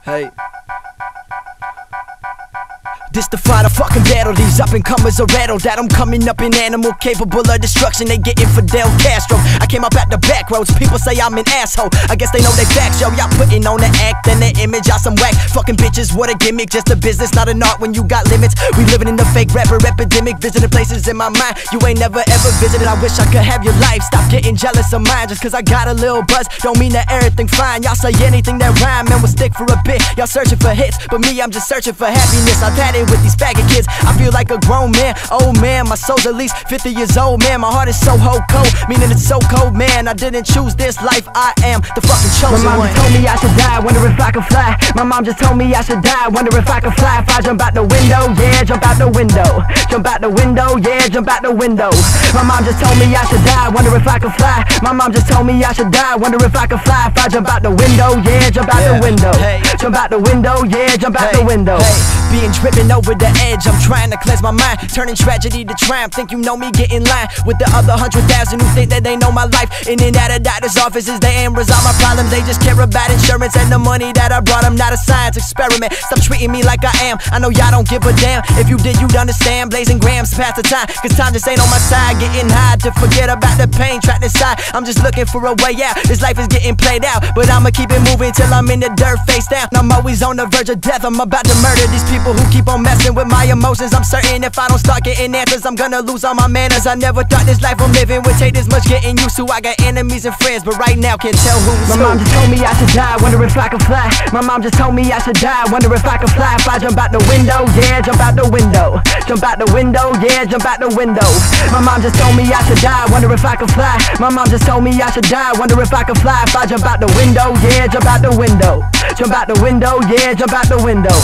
Hey. This the final fucking battle. These up and comers are rattled that I'm coming up in animal capable of destruction. They getting Fidel Castro. I came up at the back roads. People say I'm an asshole. I guess they know they facts, yo. Y'all putting on the act and the image. Y'all some whack fucking bitches. What a gimmick. Just a business, not an art when you got limits. We living in the fake rapper epidemic. Visiting places in my mind you ain't never ever visited. I wish I could have your life. Stop getting jealous of mine. Just cause I got a little buzz don't mean that everything fine. Y'all say anything that rhyme and will stick for a bit. Y'all searching for hits, but me, I'm just searching for happiness. I've had it with these faggot kids. I feel like a grown man, old man. My soul's at least 50 years old, man. My heart is so cold, meaning it's so cold, man. I didn't choose this life, I am the fucking chosen one. My mom just told me I should die, wonder if I could fly. My mom just told me I should die, wonder if I could fly. If I jump out the window, yeah, jump out the window. Jump out the window, yeah, jump out the window. My mom just told me I should die, wonder if I could fly. My mom just told me I should die, wonder if I could fly. If I jump out the window, yeah, jump out the window. Jump out the window, yeah, jump out the window. Being driven over the edge, I'm trying to cleanse my mind, turning tragedy to triumph. Think you know me, get in line with the other 100,000 who think that they know my life. In and out of doctor's offices, they ain't resolve my problems. They just care about insurance and the money that I brought them. Not a science experiment. Stop treating me like I am. I know y'all don't give a damn. If you did, you'd understand. Blazing grams past the time, cause time just ain't on my side. Getting high to forget about the pain trapped inside. I'm just looking for a way out. This life is getting played out, but I'ma keep it moving till I'm in the dirt face down. I'm always on the verge of death. I'm about to murder these people who keep on messing with my emotions. I'm certain if I don't start getting answers, I'm gonna lose all my manners. I never thought this life I'm living would take this much getting used to. I got enemies and friends, but right now can't tell who's who. My mom just told me I should die, wonder if I could fly. My mom just told me I should die, wonder if I could fly. If I jump out the window, yeah, jump out the window. Jump out the window, yeah, jump out the window. My mom just told me I should die, wonder if I could fly. My mom just told me I should die, wonder if I could fly. If I jump out the window, yeah, jump out the window. Jump out the window, yeah, jump out the window.